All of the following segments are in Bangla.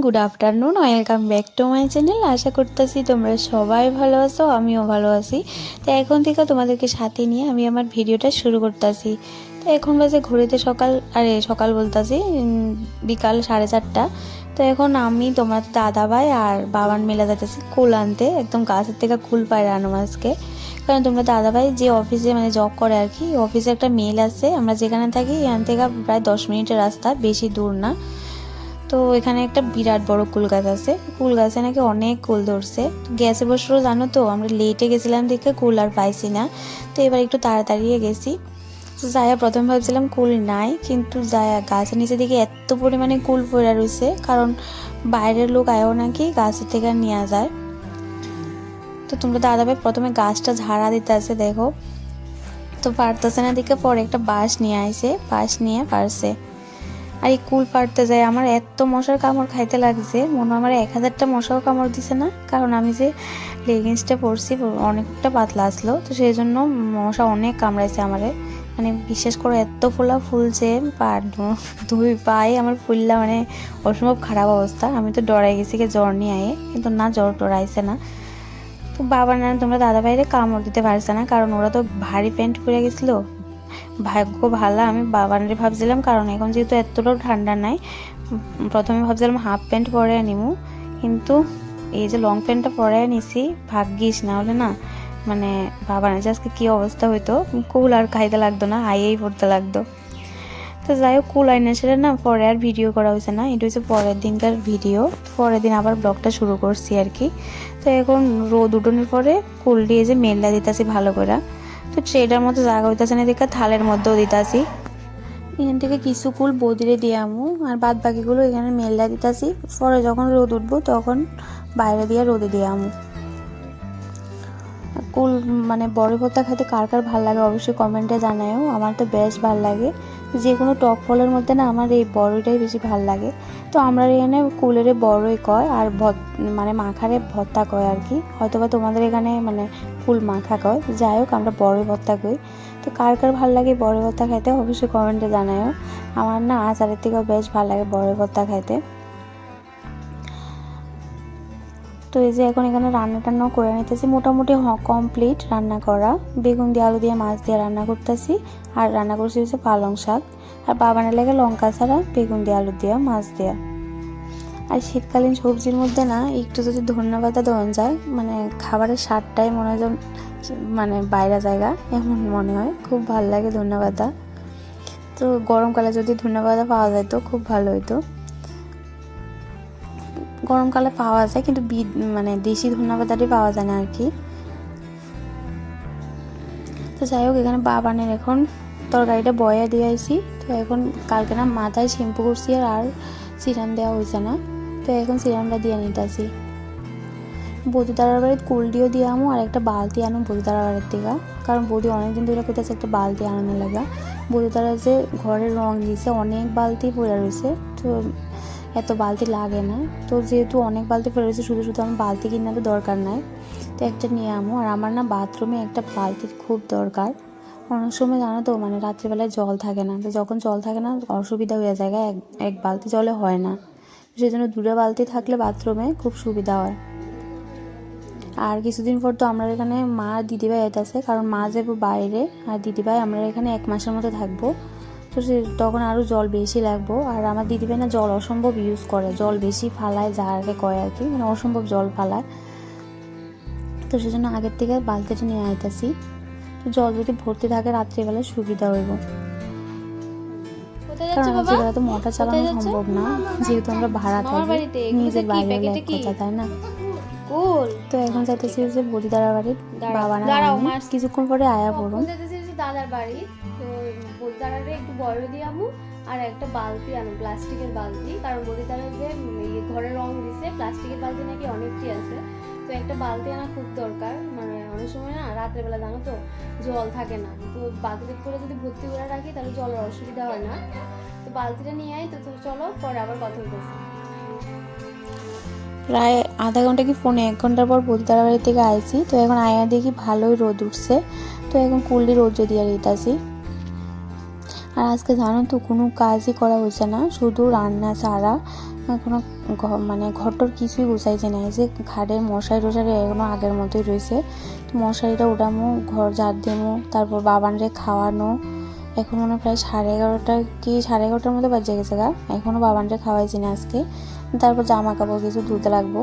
Good afternoon, welcome back to my channel. আশা করতেছি তোমরা সবাই ভালো আছো, আমিও ভালো আছি। তো এখন থেকে তোমাদেরকে সাথে নিয়ে আমি আমার ভিডিওটা শুরু করতেছি। তো এখন বাজে ঘড়িতে সকাল বলতেছি বিকাল 4:30। তো এখন আমি তোমার দাদা ভাই আর বাবান মিলে যাইতেছি কুল আনতে। একদম গাছের থেকে কুল পায় রানু মাছকে, কারণ তোমরা দাদা ভাই যে অফিসে মানে জব করে আর কি, অফিসে একটা মেল আছে। আমরা যেখানে থাকি এখান থেকে প্রায় 10 মিনিটের রাস্তা, বেশি দূর না। তো এখানে একটা বিরাট বড় কুল গাছ আছে, কুল গাছে নাকি অনেক কুল ধরছে। গ্যাসে বসেও জানো তো আমরা লেটে গেছিলাম দেখে কুল আর পাইছি না। তো এবার একটু তাড়াতাড়ি গেছি। যায়া প্রথম ভাবছিলাম কুল নাই, কিন্তু যায়া গাছের নিচে দিকে এত পরিমাণে কুল পড়ে রয়েছে, কারণ বাইরের লোক আয়ও নাকি গাছের থেকে নিয়ে যায়। তো তোমরা দাদাভাই প্রথমে গাছটা ঝাড়া দিতে আছে, দেখো তো পারতেছে না দিকে পরে একটা বাঁশ নিয়ে আইছে, বাঁশ নিয়ে পারছে। আর এই কুল পাড়তে যায় আমার এত মশার কামড় খাইতে লাগছে, মনে হয় আমার 1000টা মশাও কামড় দিছে না, কারণ আমি যে লেগিংসটা পরছি অনেকটা পাতলা আসলো, তো সেই জন্য মশা অনেক কামড়াইছে আমারে। মানে বিশেষ করে এত ফোলা ফুলছে, দুই পায়ে আমার ফুললা, মানে অসম্ভব খারাপ অবস্থা। আমি তো ডরাই গেছি জ্বর নিয়ে আয়ে, কিন্তু না, জ্বর টরাইছে না। তো বাবা না তোমরা দাদা ভাইরে কামড় দিতে পারছে না, কারণ ওরা তো ভারী প্যান্ট পরে গেছিলো। ভাগ্য ভালো আমি বাবানরে ভাবছিলাম, কারণ এখন যেহেতু এতটাও ঠান্ডা নাই, প্রথমে ভাবছিলাম হাফ প্যান্ট পরে নিমু, কিন্তু এই যে লং প্যান্টটা পরে নিছি। ভাগ্যিস, না হলে না মানে বাবানের আজকে কী অবস্থা হইতো, কুল আর খাইতে লাগতো না, আইয়েই পড়তে লাগতো। তো যাই হোক, কুল আইনা সেটা না পরে আর ভিডিও করা হয়েছে না, এটা হচ্ছে পরের দিনকার ভিডিও। পরের দিন আবার ব্লগটা শুরু করছি আর কি। তো এখন রোদ উঠোনের পরে কুল দিয়ে যে মেললা দিতেছি ভালো করে। তো ট্রেটার মতো জায়গা হইতেছে না দেখে থালের মধ্যেও দিতেছি। এখান থেকে কিছু কুল বদিরে দিয়ে আমু, আর বাদ বাকিগুলো এখানে মেললা দিতেছি। পরে যখন রোদ উঠবো তখন বাইরে দিয়ে রোদে দিয়ে আমু। কুল মানে বড়ি ভর্তা খেতে কার কার ভালো লাগে অবশ্যই কমেন্টে জানায়ও। আমার তো বেশ ভালো লাগে, যে কোনো টক ফলের মধ্যে না আমার এই বড়ইটাই বেশি ভালো লাগে। তো আমরা এখানে কুলের বড়ই কয়, আর মানে মাখারে ভর্তা কয় আর কি, হয়তোবা তোমাদের এখানে মানে কুল মাখা কয়। যাই হোক, আমরা বড়ই ভর্তা কই। তো কার কার ভালো লাগে বড়ি ভর্তা খাইতে অবশ্যই কমেন্টে জানায়ও। আমার না আচারের থেকেও বেশ ভালো লাগে বড়ি ভর্তা খাইতে। তো এই যে এখন এখানে রান্না টান্নাও করে নিতেছি, মোটামুটি কমপ্লিট রান্না করা। বেগুন দিয়ে আলু দিয়ে মাছ দিয়ে রান্না করতেছি, আর রান্না করছি হচ্ছে পালং শাক, আর বাবানের লেগে লঙ্কা ছাড়া বেগুন দিয়ে আলু দিয়ে মাছ দেওয়া। আর শীতকালীন সবজির মধ্যে না একটু যদি ধন্যবাদটা দেওয়া যায়, মানে খাবারের স্বাদটাই মনে হয় মানে বাইরে জায়গা এমন মনে হয়, খুব ভালো লাগে ধন্যবাদটা। তো গরমকালে যদি ধন্যবাদটা পাওয়া যায় তো খুব ভালো হইতো। গরমকালে পাওয়া যায়, কিন্তু মানে দেশি ধন্যবাদটাই পাওয়া যায় না আর কি। তো যাই হোক, এখানে বাবানের এখন তরকারিটা বয়া দিয়ে আইছি। তো এখন কালকে না মাথায় শ্যাম্পু করছি, আর সিরাম দেওয়া হয়েছে না, তো এখন সিরামটা দিয়ে নিতেছি। বৌদি তারার বাড়ির কুলডিও দিয়ে আমো, আর একটা বালতি আনো বৌদি তারার বাড়ির থেকে, কারণ বৌদি অনেকদিন ধরে কোথাছে একটা বালতি আনানো লাগা। বৌদি তারা যে ঘরের রং দিয়েছে, অনেক বালতি পড়ে রয়েছে, তো এত বালতি লাগে না। তো যেহেতু অনেক বালতি পড়ে রয়েছে, শুধু শুধু আমার বালতি কিনা তো দরকার নাই, তো একটা নিয়ে আমো। আর আমার না বাথরুমে একটা বালতির খুব দরকার। অনেক সময় জানো তো মানে রাত্রিবেলায় জল থাকে না, তো যখন জল থাকে না অসুবিধা হয়ে যায়, এক বালতি জলে হয় না, সেই জন্য 2টা বালতি থাকলে বাথরুমে খুব সুবিধা হয়। আর কিছুদিন পর তো আমরা এখানে মা দিদিভাই আছে, কারণ মা যাবো বাইরে, আর দিদিভাই আমরা এখানে 1 মাসের মতো থাকবো। তো তখন আরও জল বেশি লাগবো। আর আমার দিদিভাই না জল অসম্ভব ইউজ করে, জল বেশি ফালায়, যাকে কয় আর কি, মানে অসম্ভব জল ফালায়। তো সেজন্য আগের থেকে বালতিটা নিয়ে আইতাছি, তো জল যদি ভর্তি থাকে রাত্রিবেলা সুবিধা হইব। কারণ রাত্রিবেলা তো মোটর চালানো সম্ভব না, যেহেতু আমরা ভাড়া থাকি, নিজের বাইরে হলে এক কথা, তাই না। তো এখন যাইতেছি যে বদিদার বাড়ি, বাবা না কিছুক্ষণ পরে আয়া পড়ুন। দাদার বাড়ি, তো বদিদারে একটু বড় দিয়ে আমু, আর একটা বালতি আনো, প্লাস্টিকের বালতি, কারণ বদিদারে যে ঘরে রং দিছে, প্লাস্টিকের বালতি নাকি অনেকটি আছে, তো একটা বালতি আনা খুব দরকার। মানে অনেক সময় না রাত্রেবেলা জানো তো জল থাকে না, তো বালতিতে করে যদি ভর্তি করে রাখি তাহলে জলের অসুবিধা হয় না। তো বালতিটা নিয়ে আই, তো চলো পরে আবার কথা বলতেছি। প্রায় আধা ঘন্টা কি 1 ঘন্টার পর বদিদার বাড়ি থেকে আইছি। তো এখন আয়া দেখি ভালোই রোদ উঠছে, তো এখন কুলডি রোদ্রে দিয়ে দিতেছি। আর আজকে জানো তো কোনো কাজই করা হয়েছে না, শুধু রান্না ছাড়া। এখনো মানে ঘরটোর কিছুই গুছাইছে না। এই যে খাটের মশারি টশারি এখনো আগের মতোই রয়েছে। তো মশারিটা উঠামো, ঘর ঝাড় দেবো, তারপর বাবানরে খাওয়ানো। এখন মনে প্রায় 11:30 কি 11:30 মতো বাজে গেছে গা, এখনো বাবানরে খাওয়াইছি না আজকে। তারপর জামা কাপড় কিছু ধুতে লাগবো।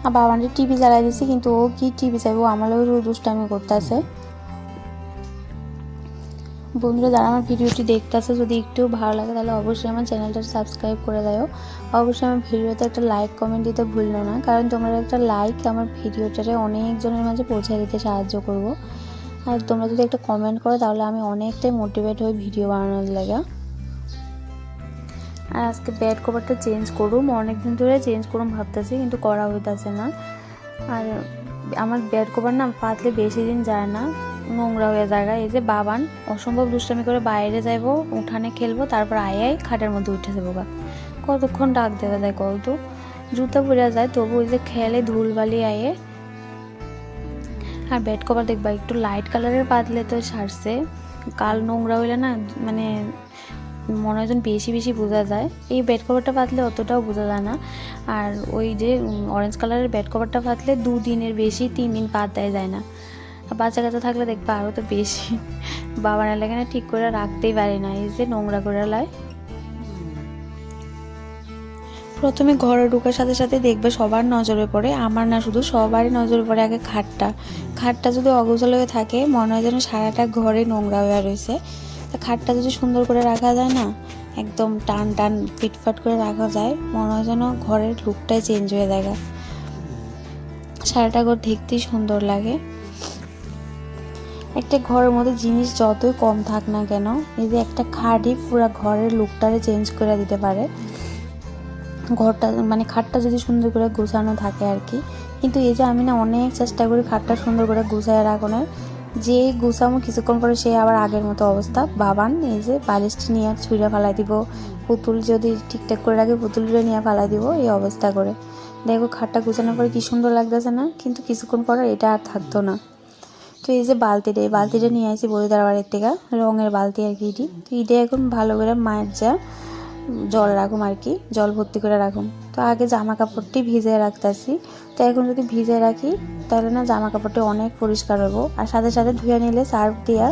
আর বাবানরে টিভি জ্বালাই দিছি, কিন্তু ও কি টিভি চাইবো, আমার লোক দুষ্টামি করতেছে। বন্ধুরা যারা আমার ভিডিওটি দেখতেছে, যদি একটু ভালো লাগে তাহলে অবশ্যই আমার চ্যানেলটা সাবস্ক্রাইব করে দাও। অবশ্যই আমার ভিডিওতে একটা লাইক কমেন্ট দিতে ভুললো না, কারণ তোমরা একটা লাইক আমার ভিডিওটারে অনেকজনের মাঝে পৌঁছে দিতে সাহায্য করবো। আর তোমরা যদি একটা কমেন্ট করো তাহলে আমি অনেকটাই মোটিভেট হই ভিডিও বানানোর লাগে। আর আজকে বেড কভারটা চেঞ্জ করুম, অনেকদিন ধরে চেঞ্জ করুম ভাবতেছি, কিন্তু করা হইতেছে না। আর আমার বেড কভার না পাতলে বেশি দিন যায় না, নোংরা হয়ে যায়। এই যে বাবান অসম্ভব দুষ্টামি করে বাইরে যাইবো, উঠানে খেলবো, তারপর আয়াই খাটের মধ্যে উঠে যাবো গা। কতক্ষণ ডাক দেওয়া যায় কল, তো জুতা পরে যায়, তবু ওই যে খেলে ধুলবালি আয়ে। আর বেড কভার দেখবা একটু লাইট কালারের পাতলে তো সারছে, কাল নোংরা হইলে না মানে মনে হয় যেন বেশি বেশি বোঝা যায়। এই বেড কভারটা পাতলে অতটাও বোঝা যায় না। আর ওই যে অরেঞ্জ কালারের বেড কভারটা পাতলে 2 দিনের বেশি 3 দিন পাতায় যায় না। বাচ্চা কাচ্চা থাকলে দেখবা আরও তো বেশি, বাবার লাগে না ঠিক করে রাখতেই পারি না, এই যে নোংরা করে লাই। প্রথমে ঘরে ঢোকার সাথে সাথে দেখবে সবার নজরে পড়ে, আমার না শুধু সবারই নজরে পড়ে আগে খাটটা যদি অগোছালো হয়ে থাকে মনে হয় যেন সারাটা ঘরে নোংরা হয়ে রয়েছে। তা খাটটা যদি সুন্দর করে রাখা যায় না, একদম টান টান ফিটফাট করে রাখা যায়, মনে হয় যেন ঘরের লুকটাই চেঞ্জ হয়ে যায়, সারাটা ঘর দেখতেই সুন্দর লাগে। একটা ঘরের মধ্যে জিনিস যতই কম থাক না কেন, এই যে একটা খাটই পুরো ঘরের লুকটারে চেঞ্জ করে দিতে পারে। ঘরটা মানে খাটটা যদি সুন্দর করে গুছানো থাকে আর কি। কিন্তু এই যে আমি না অনেক চেষ্টা করি খাটটা সুন্দর করে গুছায় রাখানোর, যে গুছামো কিছুক্ষণ পরে সে আবার আগের মতো অবস্থা। বাবান এই যে বালিশটি নিয়ে ছুঁড়ে ফেলাই দিব, পুতুল যদি ঠিকঠাক করে রাখি পুতুলটা নিয়ে ফেলাই দিব, এই অবস্থা করে। দেখো খাটটা গুছানোর পরে কি সুন্দর লাগতেছে না, কিন্তু কিছুক্ষণ পরে এটা আর থাকতো না। তো এই যে এই বালতিটা নিয়ে আসি বৌদিদার বাড়ির থেকে, রঙের বালতি আর কি। তো এটা এখন ভালো করে মায়ের যা জল রাখুম আর কি, জল ভর্তি করে রাখুম। তো আগে জামা কাপড়টি ভিজিয়ে রাখতেছি, তো এখন যদি ভিজিয়ে রাখি তাহলে না জামা কাপড়টি অনেক পরিষ্কার হবো, আর সাথে সাথে ধুয়ে নিলে সার্ফ দিয়ে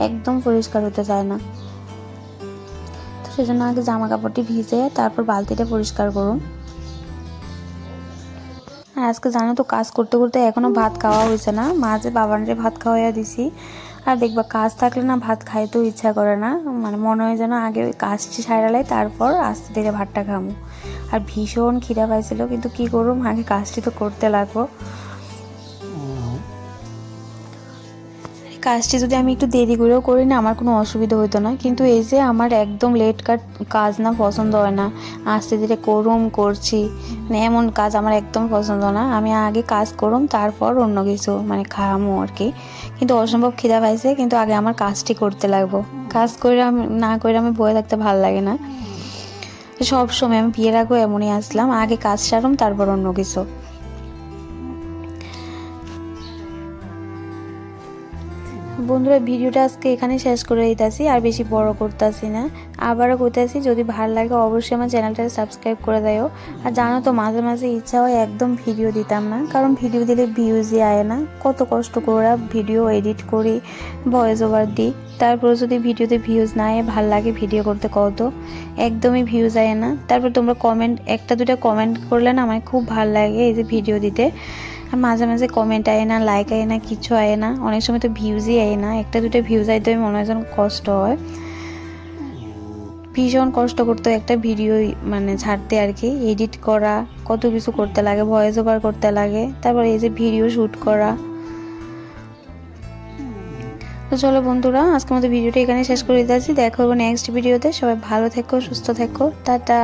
একদম পরিষ্কার হতে চায় না। তো সেজন্য আগে জামা কাপড়টি ভিজে তারপর বালতিটা পরিষ্কার করুন। আর আজকে জানো তো কাজ করতে করতে এখনও ভাত খাওয়া হয়েছে না, মাঝে বাবানরে ভাত খাওয়াইয়া দিছি। আর দেখবা কাজ থাকলে না ভাত খাইতেও ইচ্ছা করে না, মানে মনে হয় যেন আগে ওই কাজটি সারালাই তারপর আস্তে ধীরে ভাতটা খামো। আর ভীষণ খিদা পাইছিল, কিন্তু কি করুম, আগে কাজটি তো করতে লাগবো। কাজটি যদি আমি একটু দেরি করেও করি না আমার কোনো অসুবিধা হতো না, কিন্তু এই যে আমার একদম লেট কাজ না পছন্দ হয় না, আস্তে ধীরে করছি, মানে এমন কাজ আমার একদম পছন্দ না। আমি আগে কাজ করুম তারপর অন্য কিছু মানে খামো আর কি। কিন্তু অসম্ভব খিদা পাইছে, কিন্তু আগে আমার কাজটি করতে লাগবো। কাজ করে আমি না করে আমি বয়ে থাকতে ভালো লাগে না। সব সময় আমি বিয়ে রাখবো এমনই আসলাম, আগে কাজ সারুম তারপর অন্য কিছু। বন্ধুরা ভিডিওটা আজকে এখানে শেষ করে দিতেছি, আর বেশি বড় করতেছি না। আবারও কইতাছি যদি ভালো লাগে অবশ্যই আমার চ্যানেলটা সাবস্ক্রাইব করে দাও। আর জানো তো মাঝে মাঝে ইচ্ছা হয় একদম ভিডিও দিতাম না, কারণ ভিডিও দিলে ভিউজই আয় না। কত কষ্ট করে ভিডিও এডিট করি, ভয়েস ওভার দিই, তারপরে যদি ভিডিওতে ভিউজ না আয় ভাল লাগে ভিডিও করতে, কত একদমই ভিউজ আয় না। তারপর তোমরা কমেন্ট একটা দুটা কমেন্ট করলে না আমার খুব ভাল লাগে এই যে ভিডিও দিতে। আর মাঝে মাঝে কমেন্ট আয় না, লাইক আয় না, কিছু আয় না, অনেক সময় তো ভিউজই আয় না। একটা দুটো ভিউজ আইতে মনে হয় যেন কষ্ট হয়, ভীষণ কষ্ট করতে একটা ভিডিও মানে ছাড়তে আর কি। এডিট করা কত কিছু করতে লাগে, ভয়েস ওভার করতে লাগে, তারপর এই যে ভিডিও শ্যুট করা। তো চলো বন্ধুরা আজকের মতো ভিডিওটা এখানে শেষ করে দিতেছি, দেখা হবে নেক্সট ভিডিওতে। সবাই ভালো থেকো, সুস্থ থেকো, টাটা।